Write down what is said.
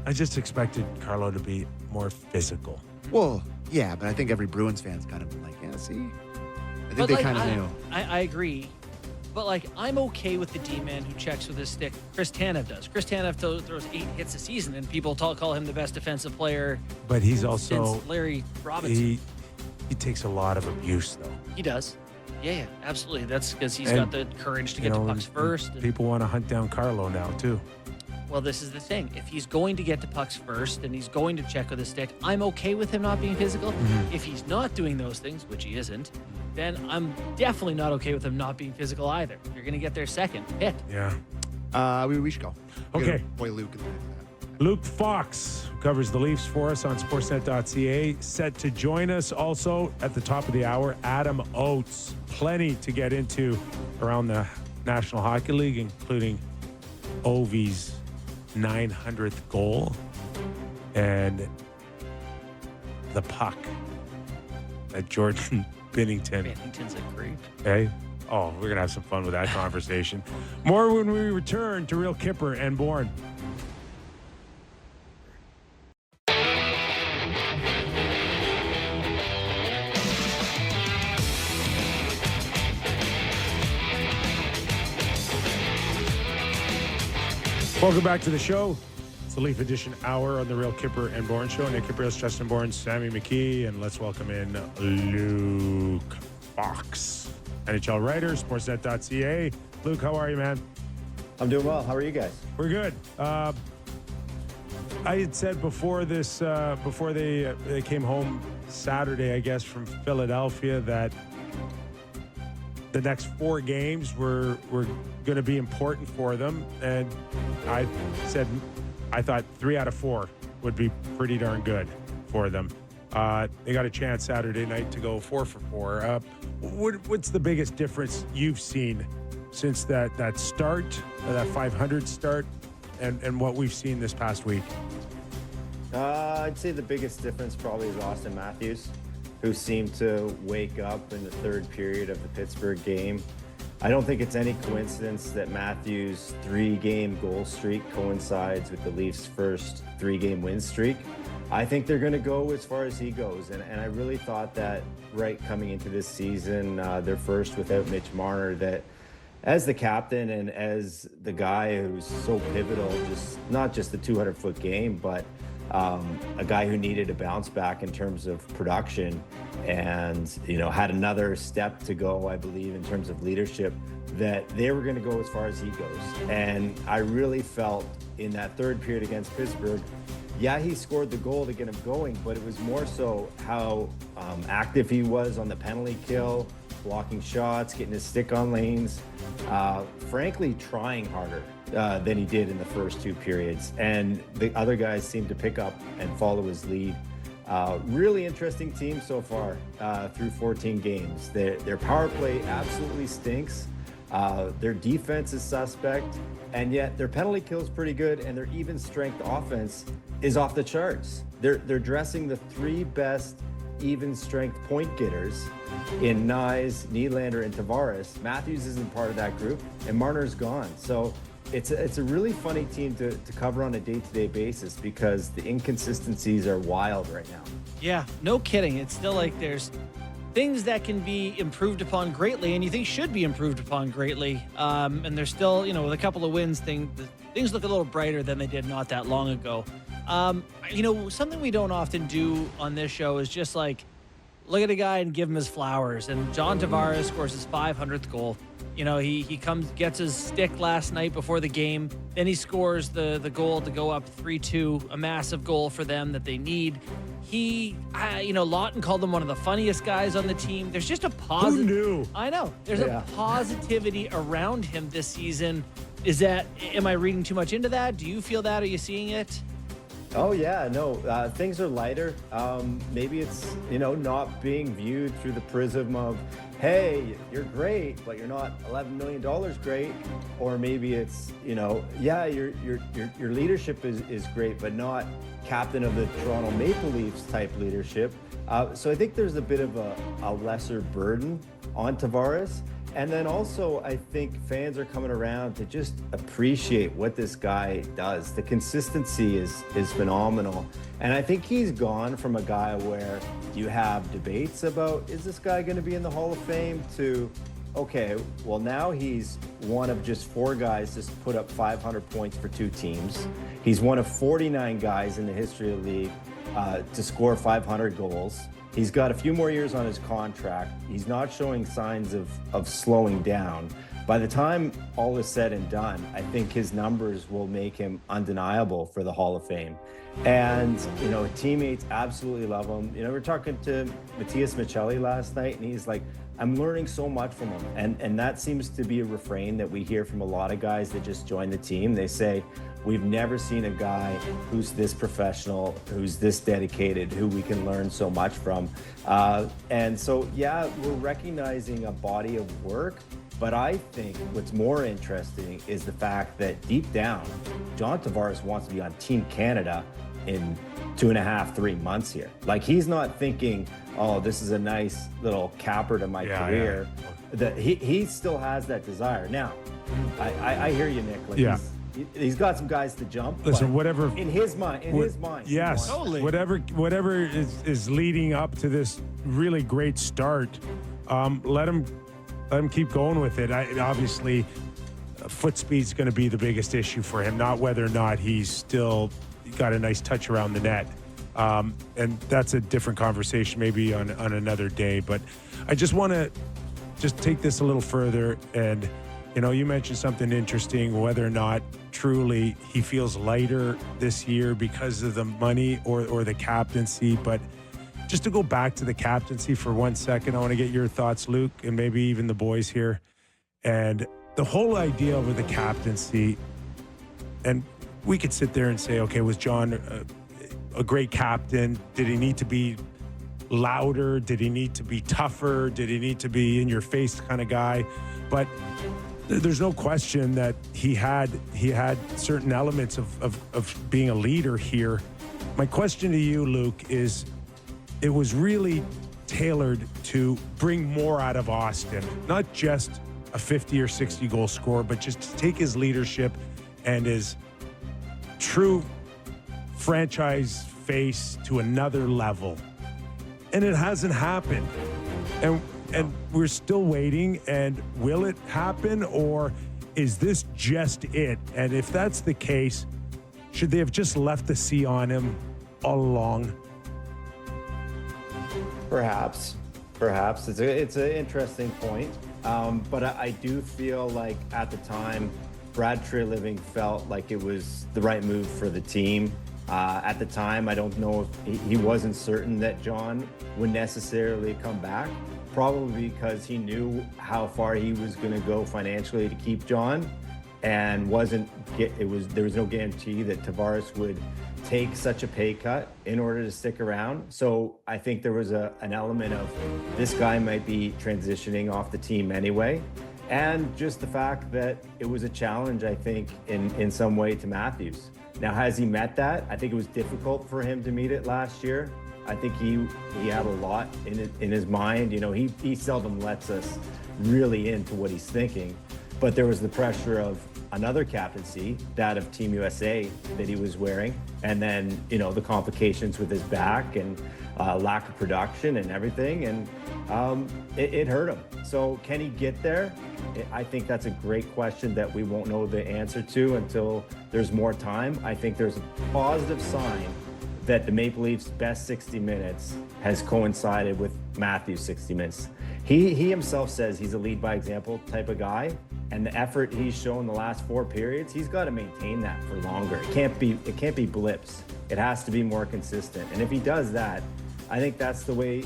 I just expected Carlo to be more physical. Well, yeah, but I think every Bruins fan's kind of like, yeah, see? I think they kind of knew. I agree. But, I'm okay with the D-man who checks with his stick. Chris Tanev does. Chris Tanev throws 8 hits a season, and people call him the best defensive player. But he's also since Larry Robinson. He takes a lot of abuse, though. He does. Yeah, absolutely. That's because he's got the courage to get to pucks first. People want to hunt down Carlo now, too. Well, this is the thing. If he's going to get to pucks first and he's going to check with his stick, I'm okay with him not being physical. Mm-hmm. If he's not doing those things, which he isn't, then I'm definitely not okay with him not being physical either. If you're going to get there second, hit. Yeah. We should go. Okay. Boy, Luke. Luke Fox, who covers the Leafs for us on sportsnet.ca, set to join us. Also, at the top of the hour, Adam Oates. Plenty to get into around the National Hockey League, including Ovi's 900th goal and the puck at Jordan Binnington. Binnington's a creep. Hey? Oh, we're going to have some fun with that conversation. More when we return to Real Kipper and Bourne. Welcome back to the show. It's the Leaf Edition hour on the Real Kipper and Bourne show. Nick Kypreos, Justin Bourne, Sammy McKee, and let's welcome in Luke Fox, NHL writer, sportsnet.ca. Luke, how are you, man? I'm doing well. How are you guys? We're good. I had said before this, before they came home Saturday, I guess, from Philadelphia, that the next 4 games were going to be important for them. And I said I thought 3 out of 4 would be pretty darn good for them. They got a chance Saturday night to go 4 for 4. What's the biggest difference you've seen since that start, that 500 start, and what we've seen this past week? I'd say the biggest difference probably is Austin Matthews, who seemed to wake up in the 3rd period of the Pittsburgh game. I don't think it's any coincidence that Matthews' 3-game goal streak coincides with the Leafs' first 3-game win streak. I think they're going to go as far as he goes, and I really thought that right coming into this season, their first without Mitch Marner, that as the captain and as the guy who's so pivotal, not just the 200-foot game, but a guy who needed a bounce back in terms of production and, had another step to go, I believe, in terms of leadership, that they were going to go as far as he goes. And I really felt in that 3rd period against Pittsburgh, he scored the goal to get him going, but it was more so how active he was on the penalty kill, blocking shots, getting his stick on lanes, frankly, trying harder than he did in the first 2 periods. And the other guys seemed to pick up and follow his lead. Really interesting team so far through 14 games. Their power play absolutely stinks. Their defense is suspect, and yet their penalty kill is pretty good, and their even strength offense is off the charts. They're dressing the 3 best even strength point getters in Nyes, Nylander, and Tavares. Matthews isn't part of that group, and Marner's gone. So it's a really funny team to cover on a day-to-day basis because the inconsistencies are wild right now. Yeah, no kidding. It's still like there's things that can be improved upon greatly and you think should be improved upon greatly. And there's still, with a couple of wins, things look a little brighter than they did not that long ago. Something we don't often do on this show is just look at a guy and give him his flowers. And John Tavares scores his 500th goal. He gets his stick last night before the game. Then he scores the goal to go up 3-2, a massive goal for them that they need. Lawton called him one of the funniest guys on the team. There's just a positive. Who knew? I know. There's a positivity around him this season. Am I reading too much into that? Do you feel that? Are you seeing it? Oh, yeah, no, things are lighter. Maybe it's, not being viewed through the prism of, hey, you're great, but you're not $11 million great. Or maybe it's, your leadership is great, but not captain of the Toronto Maple Leafs type leadership. So I think there's a bit of a lesser burden on Tavares. And then also, I think fans are coming around to just appreciate what this guy does. The consistency is phenomenal. And I think he's gone from a guy where you have debates about, is this guy going to be in the Hall of Fame, to, okay, well, now he's one of just 4 guys to put up 500 points for 2 teams. He's one of 49 guys in the history of the league to score 500 goals. He's got a few more years on his contract. He's not showing signs of slowing down. By the time all is said and done, I think his numbers will make him undeniable for the Hall of Fame. And, teammates absolutely love him. We were talking to Matthias Michelli last night, and he's like, I'm learning so much from him. And that seems to be a refrain that we hear from a lot of guys that just joined the team. They say, we've never seen a guy who's this professional, who's this dedicated, who we can learn so much from. And so, yeah, we're recognizing a body of work. But I think what's more interesting is the fact that deep down, John Tavares wants to be on Team Canada in 2.5, 3 months here. Like, he's not thinking, oh, this is a nice little capper to my career. Yeah. He still has that desire. Now, I hear you, Nick. Like, he's got some guys to jump. Listen, whatever in his mind. Yes, totally. Whatever is leading up to this really great start, let him keep going with it. Obviously, foot speed's going to be the biggest issue for him, not whether or not he's still got a nice touch around the net. And that's a different conversation, maybe on another day. But I just want to take this a little further. And, you mentioned something interesting, whether or not truly he feels lighter this year because of the money or the captaincy. But just to go back to the captaincy for 1 second, I want to get your thoughts, Luke, and maybe even the boys here. And the whole idea of the captaincy, and we could sit there and say, okay, was John a great captain? Did he need to be louder? Did he need to be tougher? Did he need to be in-your-face kind of guy? But there's no question that he had certain elements of being a leader here. My question to you, Luke, is it was really tailored to bring more out of Austin, not just a 50 or 60 goal scorer, but just to take his leadership and his true franchise face to another level. And it hasn't happened. And we're still waiting. And will it happen, or is this just it? And if that's the case, should they have just left the C on him all along? Perhaps. It's an interesting point. But I do feel like at the time, Brad Treliving felt like it was the right move for the team. At the time, I don't know if he wasn't certain that John would necessarily come back, probably because he knew how far he was going to go financially to keep John, and there was no guarantee that Tavares would take such a pay cut in order to stick around. So I think there was an element of this guy might be transitioning off the team anyway. And just the fact that it was a challenge, I think, in some way to Matthews. Now, has he met that? I think it was difficult for him to meet it last year. I think he had a lot in his mind. He seldom lets us really into what he's thinking. But there was the pressure of another captaincy, that of Team USA, that he was wearing. And then, the complications with his back and lack of production and everything. And it hurt him. So can he get there? I think that's a great question that we won't know the answer to until there's more time. I think there's a positive sign that the Maple Leafs' best 60 minutes has coincided with Matthews' 60 minutes. He himself says he's a lead by example type of guy, and the effort he's shown the last 4 periods, he's got to maintain that for longer. It can't be blips. It has to be more consistent. And if he does that, I think that's the way